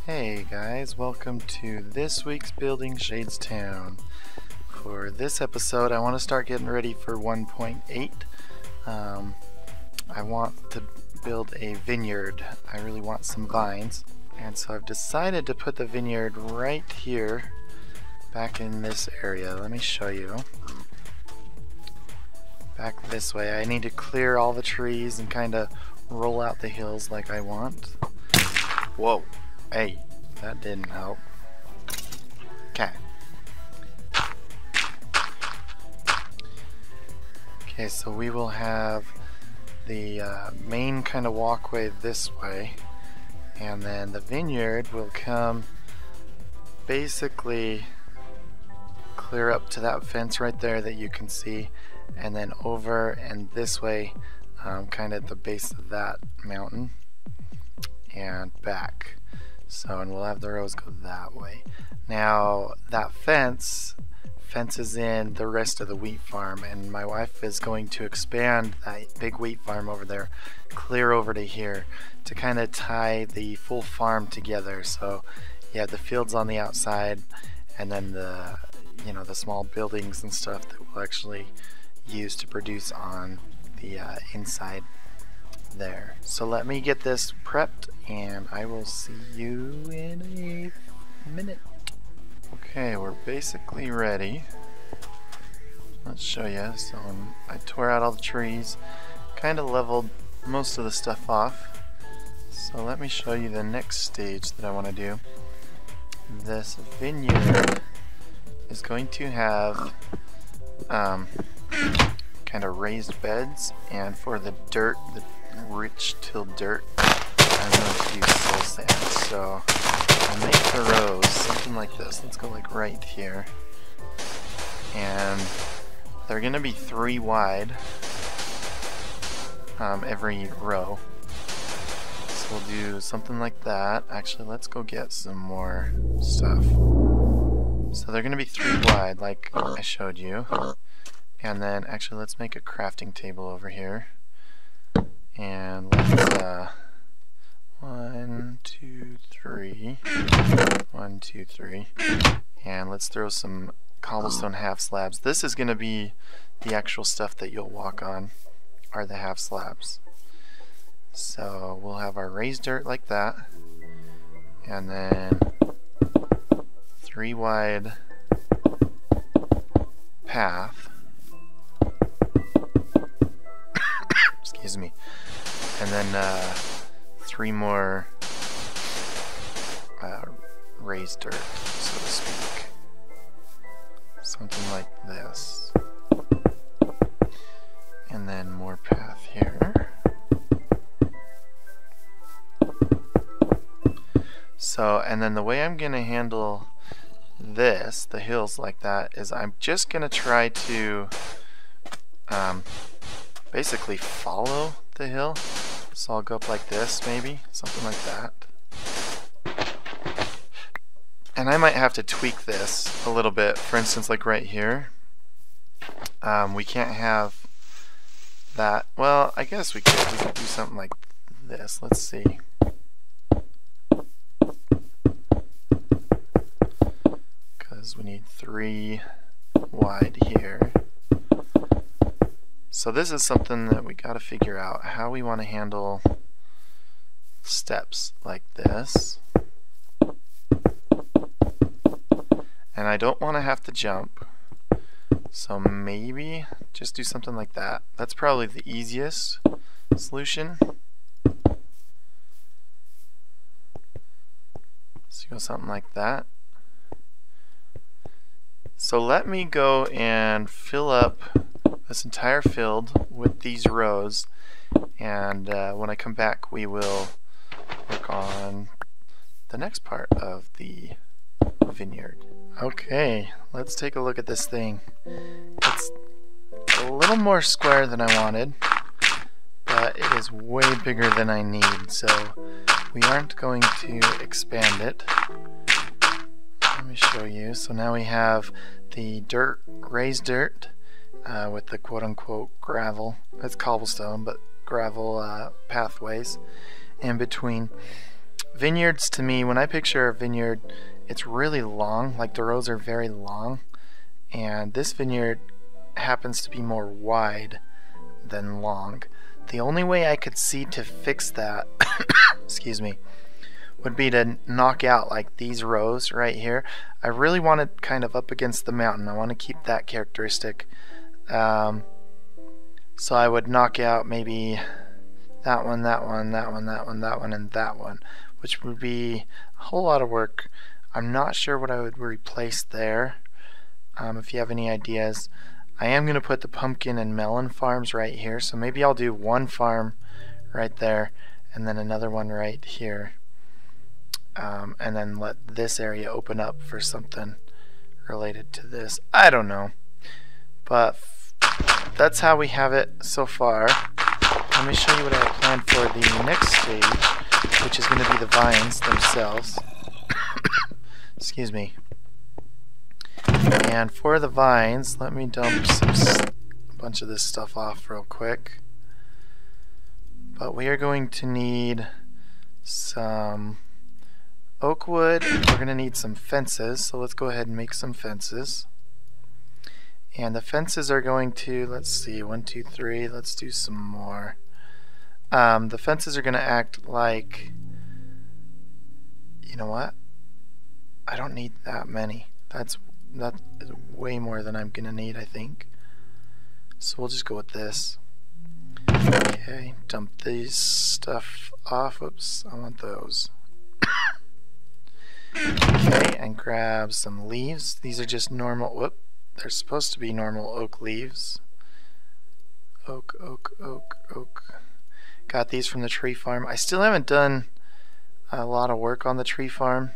Hey guys, welcome to this week's Building Shadesztown. For this episode I want to start getting ready for 1.8. I want to build a vineyard. I really want some vines, and so I've decided to put the vineyard right here back in this area. Let me show you. Back this way. I need to clear all the trees and kind of roll out the hills like I want. Whoa! Hey, that didn't help. Okay. Okay, so we will have the main kind of walkway this way, and then the vineyard will come basically clear up to that fence right there that you can see, and then over and this way, kind of at the base of that mountain and back. So, and we'll have the rows go that way. Now that fences in the rest of the wheat farm, and my wife is going to expand that big wheat farm over there clear over to here to kind of tie the full farm together. So you have the fields on the outside, and then the the small buildings and stuff that we'll actually use to produce on the inside there. So let me get this prepped and I will see you in a minute. Okay, we're basically ready. Let's show you. So I tore out all the trees, kind of leveled most of the stuff off. So let me show you the next stage that I want to do. This vineyard is going to have kind of raised beds, and for the dirt, the rich tilled dirt, I'm going to use soil sand. So I'll make the rows something like this. Let's go like right here, and they're going to be 3 wide every row. So we'll do something like that. Actually, let's go get some more stuff. So they're going to be 3 wide like I showed you. And then actually let's make a crafting table over here. And let's 1, 2, 3. 1, 2, 3. And let's throw some cobblestone half slabs. This is going to be the actual stuff that you'll walk on, are the half slabs. So we'll have our raised dirt like that, and then 3 wide path. Excuse me. And then 3 more raised dirt, so to speak. Something like this. And then more path here. So, and then the way I'm going to handle this, the hills like that, is I'm just going to try to basically follow the hill. So I'll go up like this, maybe, something like that. And I might have to tweak this a little bit. For instance, like right here, we can't have that. Well, I guess we could. We could do something like this. Let's see. Because we need 3 wide here. So this is something that we got to figure out, how we want to handle steps like this. And I don't want to have to jump, so maybe just do something like that. That's probably the easiest solution. So go something like that. So let me go and fill up this entire field with these rows, and when I come back we will work on the next part of the vineyard. Okay, let's take a look at this thing. It's a little more square than I wanted, but it is way bigger than I need, so we aren't going to expand it. Let me show you. So now we have the dirt, raised dirt, with the quote-unquote gravel. It's cobblestone, but gravel pathways in between. vineyards, to me, when I picture a vineyard, it's really long, like the rows are very long, and this vineyard happens to be more wide than long. The only way I could see to fix that excuse me, would be to knock out like these rows right here. I really want it kind of up against the mountain. I want to keep that characteristic. So I would knock out maybe that one, that one, that one, that one, that one, and that one, which would be a whole lot of work. I'm not sure what I would replace there. If you have any ideas. I am going to put the pumpkin and melon farms right here, so maybe I'll do one farm right there and then another one right here, and then let this area open up for something related to this. I don't know, but that's how we have it so far. Let me show you what I have planned for the next stage, which is going to be the vines themselves. Excuse me. And for the vines, let me dump a bunch of this stuff off real quick. But we are going to need some oak wood. We're going to need some fences, so let's go ahead and make some fences. And the fences are going to, let's see, 1, 2, 3, let's do some more. The fences are going to act like, you know what? I don't need that many. That is way more than I'm gonna need, I think. So we'll just go with this. Okay, dump these stuff off. Oops, I want those. Okay, and grab some leaves. These are just normal, whoop, they're supposed to be normal oak leaves. Oak, oak, oak, oak. Got these from the tree farm. I still haven't done a lot of work on the tree farm.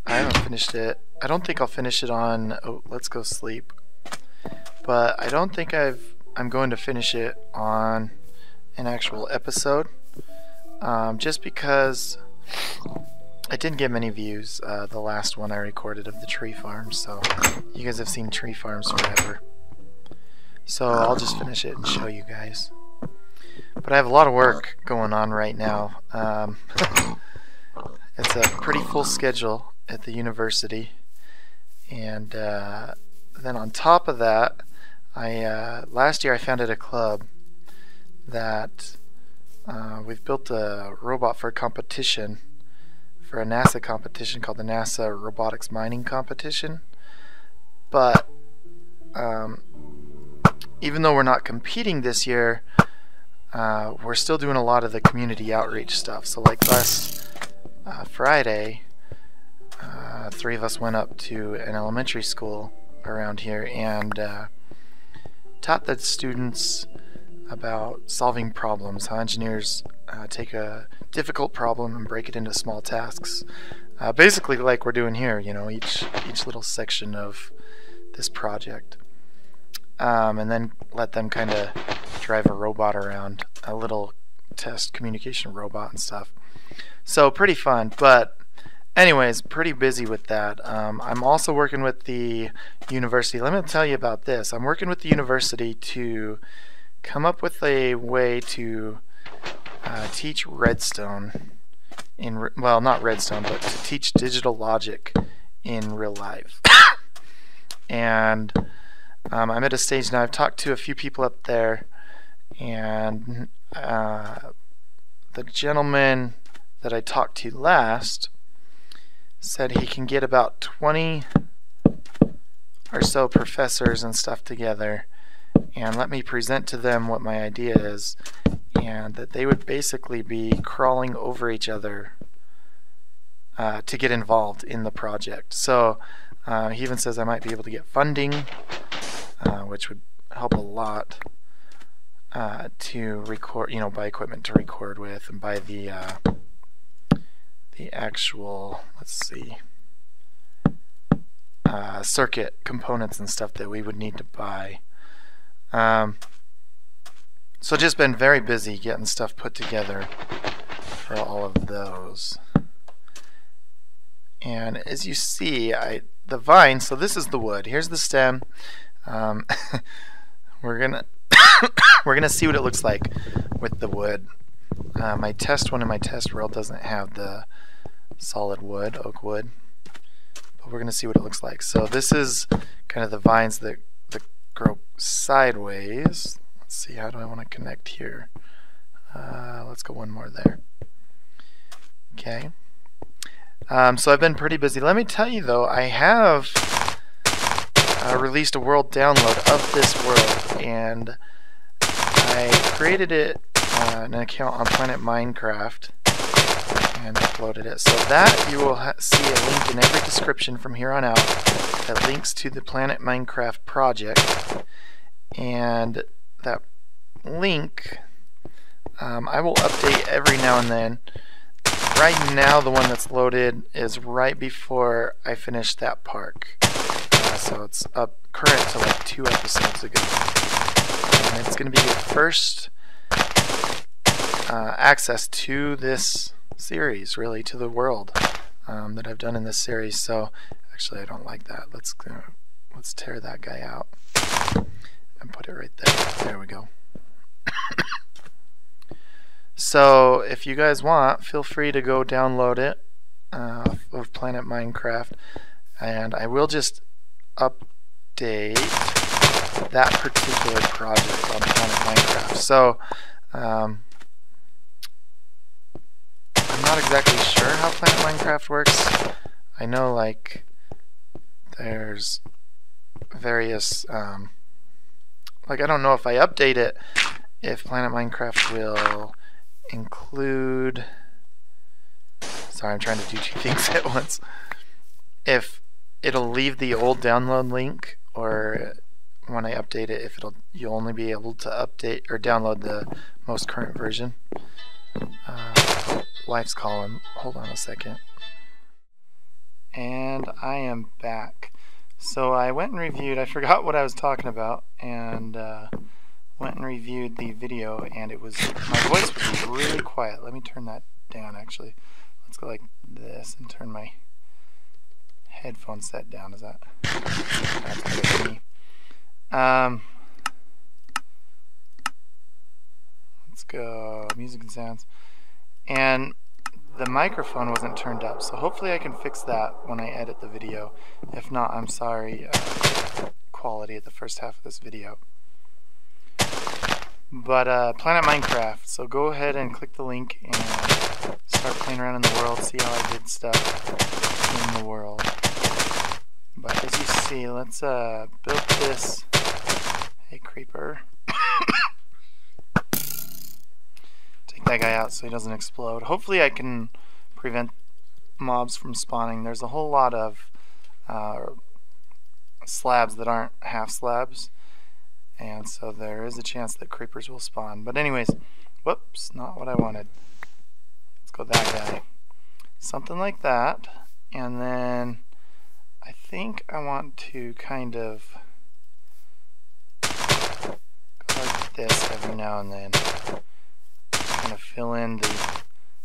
I haven't finished it. I don't think I'll finish it on, oh, let's go sleep. But I don't think I'm going to finish it on an actual episode. Just because I didn't get many views, the last one I recorded of the tree farm, so you guys have seen tree farms forever. So I'll just finish it and show you guys. But I have a lot of work going on right now. It's a pretty full schedule at the university, and then on top of that, last year I founded a club that we've built a robot for a competition, for a NASA competition called the NASA Robotics Mining Competition. But even though we're not competing this year, we're still doing a lot of the community outreach stuff. So like last Friday, 3 of us went up to an elementary school around here and taught the students about solving problems, how engineers take a difficult problem and break it into small tasks. Basically like we're doing here, you know, each little section of this project. And then let them kind of drive a robot around, a little test communication robot and stuff. So pretty fun, but anyways, pretty busy with that. I'm also working with the university. Let me tell you about this. I'm working with the university to come up with a way to teach Redstone well, not Redstone, but to teach digital logic in real life. And I'm at a stage now. I've talked to a few people up there, and the gentleman that I talked to last said he can get about 20 or so professors and stuff together and let me present to them what my idea is, and that they would basically be crawling over each other to get involved in the project. So he even says I might be able to get funding, which would help a lot to record, you know, buy equipment to record with and buy the actual, let's see, circuit components and stuff that we would need to buy. So just been very busy getting stuff put together for all of those. And as you see, the vine, so this is the wood. Here's the stem. We're gonna we're gonna see what it looks like with the wood. My test one in my test world doesn't have the solid wood, oak wood, but we're going to see what it looks like. So this is kind of the vines that grow sideways. Let's see, how do I want to connect here? Let's go one more there. Okay. So I've been pretty busy. Let me tell you though, I have released a world download of this world, and I created it an account on Planet Minecraft and uploaded it. So that you will see a link in every description from here on out that links to the Planet Minecraft project, and that link I will update every now and then. Right now the one that's loaded is right before I finished that park, so it's up current to like 2 episodes ago, and it's going to be your first access to this series, really, to the world that I've done in this series. So actually I don't like that. Let's tear that guy out and put it right there. There we go. So if you guys want, feel free to go download it of Planet Minecraft, and I will just update that particular project on Planet Minecraft. So I'm not exactly sure how Planet Minecraft works. I know like there's various like, I don't know if I update it, if Planet Minecraft will include, sorry, I'm trying to do 2 things at once, if it'll leave the old download link, or when I update it, if you'll only be able to update or download the most current version. Wife's calling. Hold on a second. And I am back. So I went and reviewed, I forgot what I was talking about, and went and reviewed the video, and it was, my voice was really quiet. Let me turn that down actually. Let's go like this and turn my headphone set down. Is that? That's better for me. Let's go music and sounds. And the microphone wasn't turned up, so hopefully I can fix that when I edit the video. If not, I'm sorry, quality at the first half of this video. But Planet Minecraft, so go ahead and click the link and start playing around in the world, see how I did stuff in the world. But as you see, let's build this. Hey, creeper. Take that guy out so he doesn't explode. Hopefully I can prevent mobs from spawning. There's a whole lot of slabs that aren't half slabs, and so there is a chance that creepers will spawn. But anyways, whoops, not what I wanted. Let's go that guy. Something like that. And then I think I want to kind of go like this every now and then. Kind of fill in the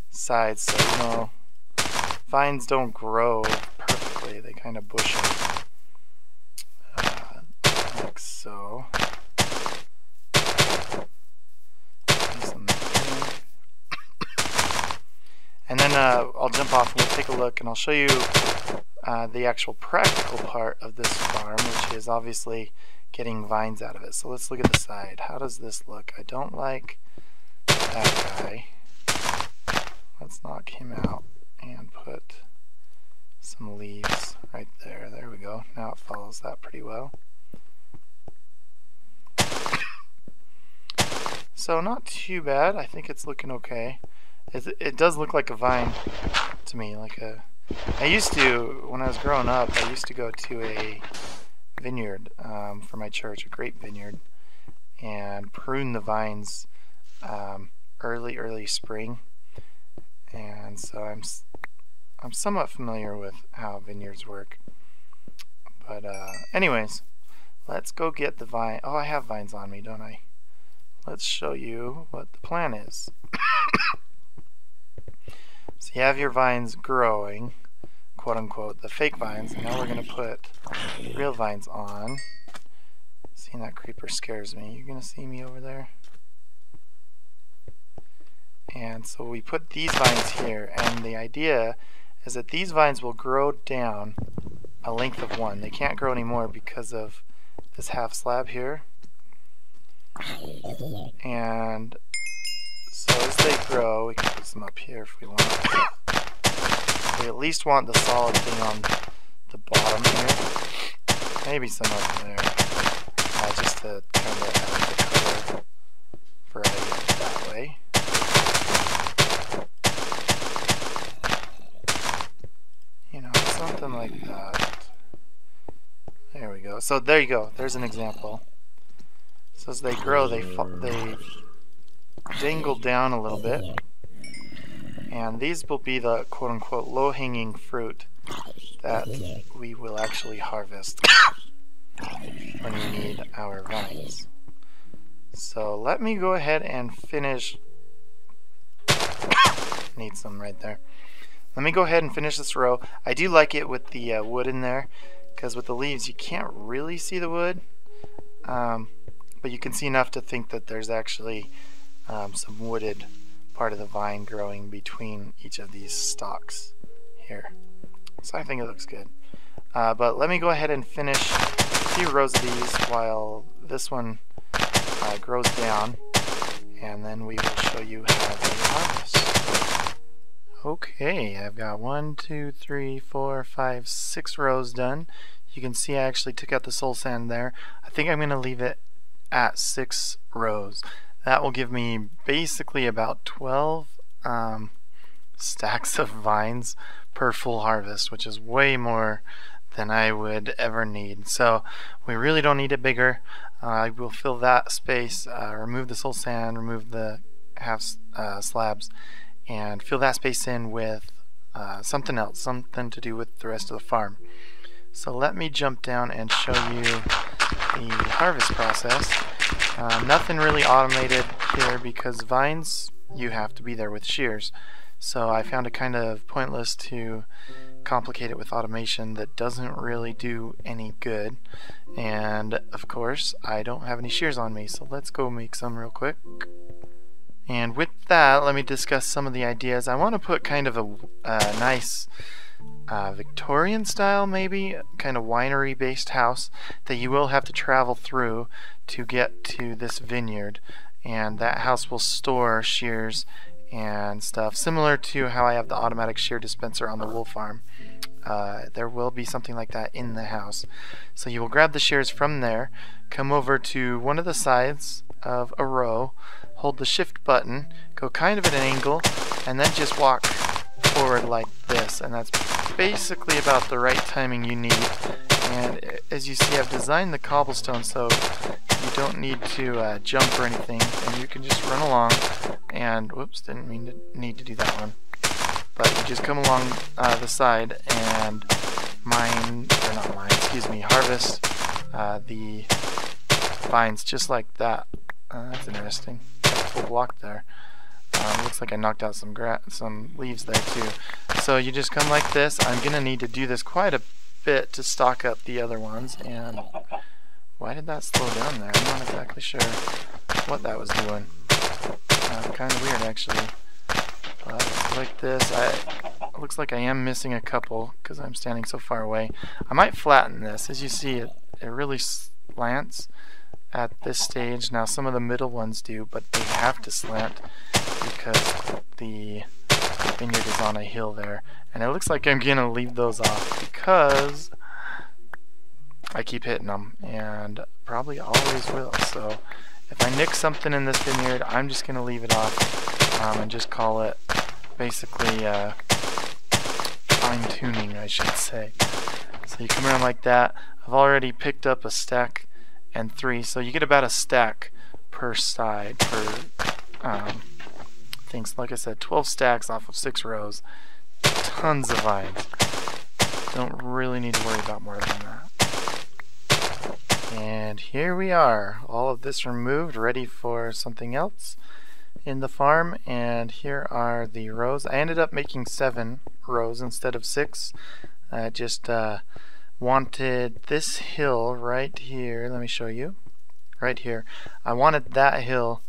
sides so, you know, vines don't grow perfectly. They kind of bush it. Like so. And then I'll jump off and we'll take a look, and I'll show you the actual practical part of this farm, which is obviously getting vines out of it. So let's look at the side. How does this look? I don't like that guy. Let's knock him out and put some leaves right there. There we go. Now it follows that pretty well. So not too bad. I think it's looking okay. It does look like a vine to me. I used to, when I was growing up, I used to go to a vineyard for my church, a grape vineyard, and prune the vines early spring. And so I'm somewhat familiar with how vineyards work. But anyways, let's go get the vine. Oh, I have vines on me, don't I? Let's show you what the plan is. So you have your vines growing, quote unquote, the fake vines, and now we're going to put real vines on. Seeing that creeper scares me. You're going to see me over there? And so we put these vines here, and the idea is that these vines will grow down a length of 1. They can't grow anymore because of this half slab here. And so as they grow, we can put some up here if we want. We at least want the solid thing on the bottom here. Maybe some up there. Just to kind of add the color variety that way. You know, something like that. There we go. So there you go. There's an example. So as they grow, they dangle down a little bit. And these will be the quote-unquote low-hanging fruit that we will actually harvest when we need our vines. So let me go ahead and finish. Need some right there. Let me go ahead and finish this row. I do like it with the wood in there, because with the leaves you can't really see the wood, but you can see enough to think that there's actually some wooded part of the vine growing between each of these stalks here. So I think it looks good. But let me go ahead and finish a few rows of these while this one grows down, and then we will show you how to harvest. Okay, I've got 1, 2, 3, 4, 5, 6 rows done. You can see I actually took out the soul sand there. I think I'm going to leave it at 6 rows. That will give me basically about 12 stacks of vines per full harvest, which is way more than I would ever need. So we really don't need it bigger. I will fill that space, remove the soul sand, remove the half slabs, and fill that space in with something else, something to do with the rest of the farm. So let me jump down and show you the harvest process. Nothing really automated here because vines, you have to be there with shears. So I found it kind of pointless to complicate it with automation that doesn't really do any good. And of course, I don't have any shears on me, so let's go make some real quick. And with that, let me discuss some of the ideas. I want to put kind of a nice Victorian style, maybe, kind of winery based house that you will have to travel through to get to this vineyard. And that house will store shears and stuff, similar to how I have the automatic shear dispenser on the wool farm. There will be something like that in the house. So you will grab the shears from there, come over to one of the sides of a row, hold the shift button, go kind of at an angle, and then just walk forward like this. And that's basically about the right timing you need. And as you see, I've designed the cobblestone so you don't need to jump or anything, and you can just run along. And whoops, didn't mean to need to do that one. But you just come along the side and harvest the vines just like that. That's interesting. Got a full block there. Looks like I knocked out some leaves there too. So you just come like this. I'm gonna need to do this quite a bit to stock up the other ones. And why did that slow down there? I'm not exactly sure what that was doing. Kind of weird actually. Like this, it looks like I am missing a couple because I'm standing so far away. I might flatten this. As you see, it really slants at this stage. Now some of the middle ones do, but they have to slant because the vineyard is on a hill there. And it looks like I'm gonna leave those off because I keep hitting them and probably always will. So if I nick something in this vineyard, I'm just gonna leave it off and just call it basically fine-tuning, I should say. So you come around like that. I've already picked up a stack and 3, so you get about a stack per side, per things. Like I said, 12 stacks off of 6 rows. Tons of vines. Don't really need to worry about more than that. And here we are, all of this removed, ready for something else in the farm. And here are the rows. I ended up making 7 rows instead of 6. I just wanted this hill right here. Let me show you. Right here. I wanted that hill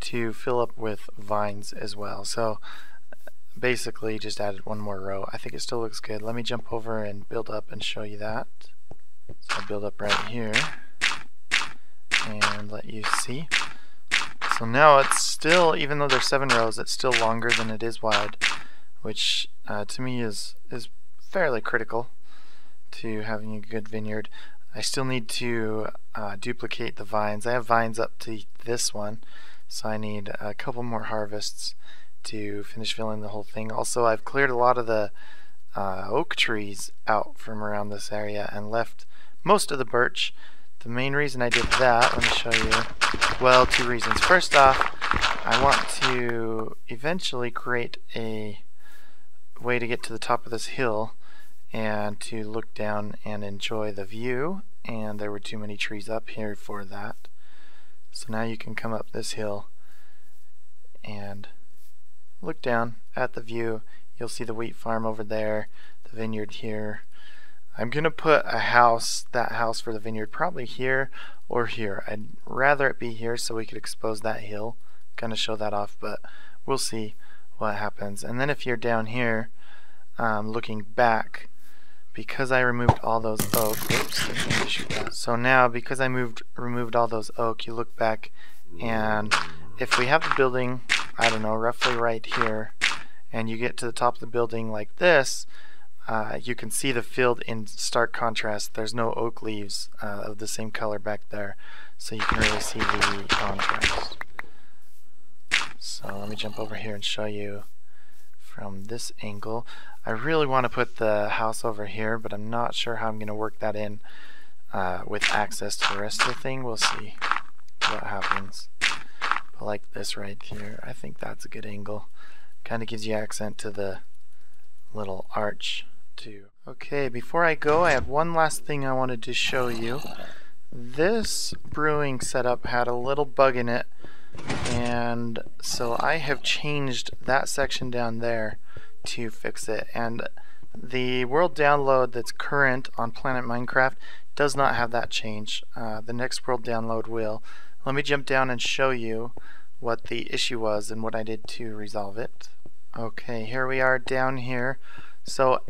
to fill up with vines as well. So basically just added one more row. I think it still looks good. Let me jump over and build up and show you that. So I'll build up right here and let you see. So now it's still, even though there's 7 rows, it's still longer than it is wide, which to me is fairly critical to having a good vineyard. I still need to duplicate the vines. I have vines up to this one, so I need a couple more harvests to finish filling the whole thing. Also, I've cleared a lot of the oak trees out from around this area and left most of the birch. The main reason I did that, let me show you, well, 2 reasons. First off, I want to eventually create a way to get to the top of this hill and to look down and enjoy the view, and there were too many trees up here for that. So now you can come up this hill and look down at the view. You'll see the wheat farm over there, the vineyard here. I'm gonna put a house, that house for the vineyard, probably here or here. I'd rather it be here so we could expose that hill. Gonna show that off, but we'll see what happens. And then if you're down here looking back, because I removed all those oak, so now because I removed all those oak, you look back, and if we have the building, I don't know, roughly right here, and you get to the top of the building like this, you can see the field in stark contrast. There's no oak leaves of the same color back there, so you can really see the contrast. So let me jump over here and show you from this angle. I really want to put the house over here, but I'm not sure how I'm going to work that in with access to the rest of the thing. We'll see what happens. But like this right here, I think that's a good angle. Kind of gives you accent to the little arch too. Okay, before I go, I have one last thing I wanted to show you. This brewing setup had a little bug in it, and so I have changed that section down there to fix it. And the world download that's current on Planet Minecraft does not have that change. The next world download will. Let me jump down and show you what the issue was and what I did to resolve it. Okay, here we are down here. So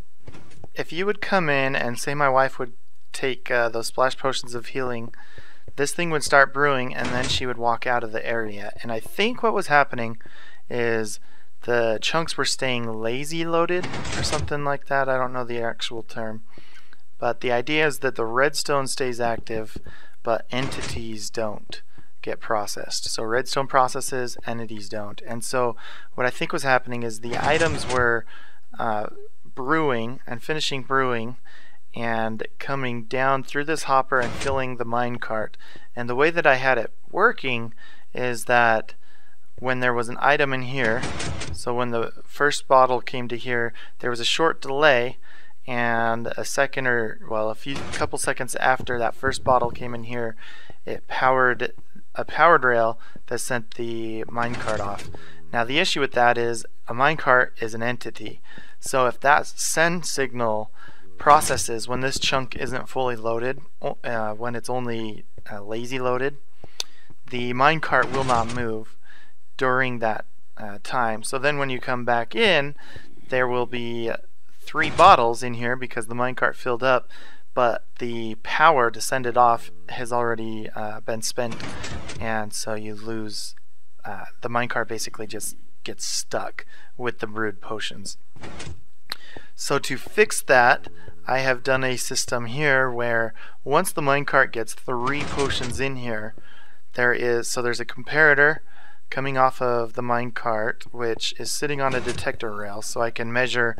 if you would come in and say my wife would take those splash potions of healing, this thing would start brewing and then she would walk out of the area. And I think what was happening is the chunks were staying lazy loaded or something like that. I don't know the actual term. But the idea is that the redstone stays active, but entities don't get processed. So redstone processes, entities don't. And so what I think was happening is the items were brewing and finishing brewing and coming down through this hopper and filling the minecart. And the way that I had it working is that when there was an item in here, so when the first bottle came to here, there was a short delay, and a second or, well, a couple seconds after that first bottle came in here, it powered a powered rail that sent the minecart off. Now the issue with that is a minecart is an entity. So if that send signal processes when this chunk isn't fully loaded, when it's only lazy loaded, the minecart will not move during that time. So then when you come back in, there will be 3 bottles in here because the minecart filled up, but the power to send it off has already been spent, and so you lose, the minecart basically just gets stuck with the brewed potions. So to fix that, I have done a system here where once the minecart gets 3 potions in here, there's a comparator coming off of the minecart, which is sitting on a detector rail, so I can measure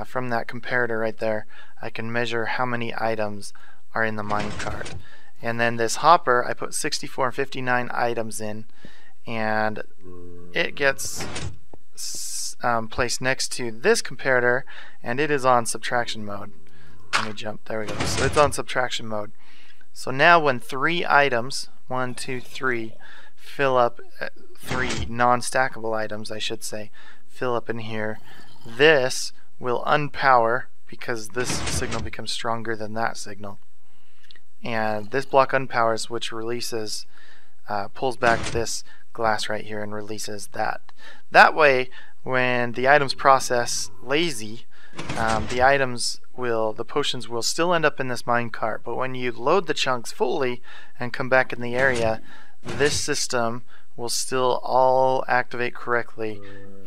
from that comparator right there, I can measure how many items are in the minecart. And then this hopper, I put 64 and 59 items in, and it gets placed next to this comparator, and it is on subtraction mode. Let me jump, there we go. So it's on subtraction mode. So now when 3 items, 1, 2, 3, fill up, 3 non-stackable items, I should say, fill up in here, this will unpower because this signal becomes stronger than that signal. And this block unpowers, which releases pulls back this glass right here and releases that. That way, when the items process lazy, the potions will still end up in this mine cart, but when you load the chunks fully and come back in the area, this system will still all activate correctly,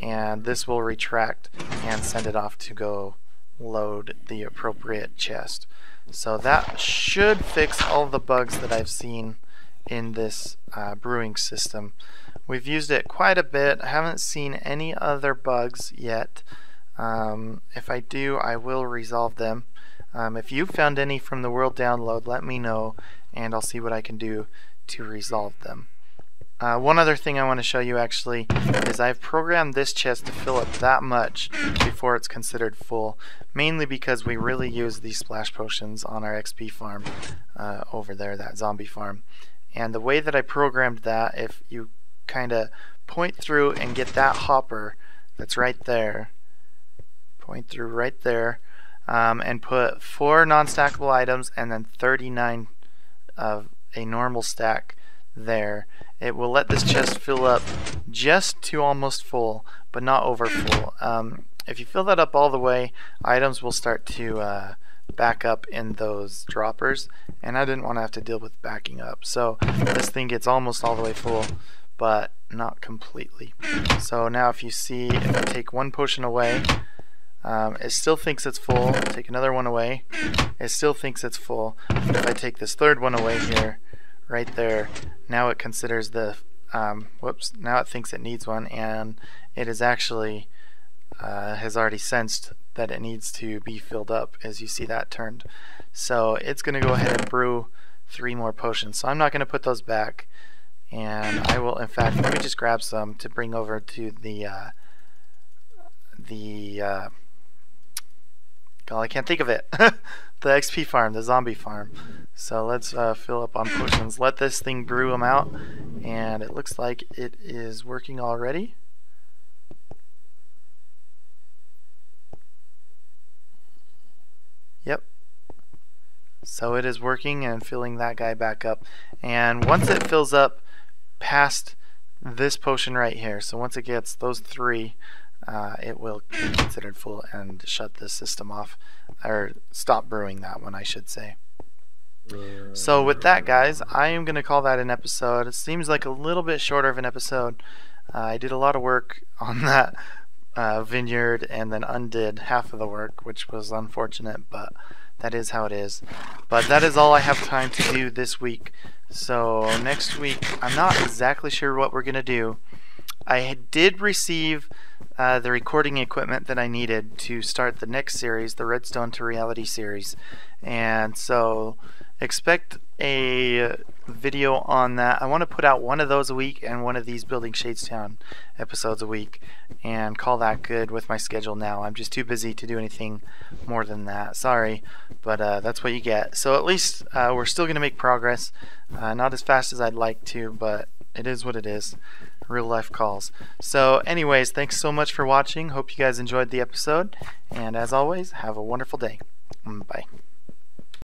and this will retract and send it off to go load the appropriate chest. So that should fix all the bugs that I've seen in this brewing system. We've used it quite a bit. I haven't seen any other bugs yet. If I do, I will resolve them. If you found any from the world download, let me know, and I'll see what I can do to resolve them. One other thing I want to show you actually is I've programmed this chest to fill up that much before it's considered full, mainly because we really use these splash potions on our XP farm over there, that zombie farm. And the way that I programmed that, if you kind of point through and get that hopper that's right there, point through right there, and put 4 non-stackable items and then 39 of a normal stack there, it will let this chest fill up just to almost full, but not over full. If you fill that up all the way, items will start to back up in those droppers, and I didn't want to have to deal with backing up. So this thing gets almost all the way full, but not completely. So now if you see, if I take one potion away, it still thinks it's full. Take another one away, it still thinks it's full. But if I take this third one away here, right there, now it considers the now it thinks it needs one, and it is actually has already sensed that it needs to be filled up, as you see that turned. So it's going to go ahead and brew 3 more potions. So I'm not going to put those back, and I will, in fact, let me just grab some to bring over to the God, I can't think of it. The XP farm, the zombie farm. So let's fill up on potions. Let this thing brew them out, and it looks like it is working already. Yep. So it is working and filling that guy back up. And once it fills up past this potion right here, so once it gets those 3, it will be considered full and shut the system off, or stop brewing that one, I should say. So with that, guys, I am going to call that an episode. It seems like a little bit shorter of an episode. I did a lot of work on that vineyard and then undid half of the work, which was unfortunate, but that is how it is. But that is all I have time to do this week. So next week, I'm not exactly sure what we're going to do. I did receive the recording equipment that I needed to start the next series, the Redstone to Reality series, and so expect a video on that. I want to put out one of those a week and one of these Building Shadesztown episodes a week, and call that good with my schedule now. I'm just too busy to do anything more than that. Sorry, but that's what you get. So at least we're still going to make progress. Not as fast as I'd like to, but it is what it is. Real life calls. So anyways, thanks so much for watching. Hope you guys enjoyed the episode, and as always, have a wonderful day. Bye.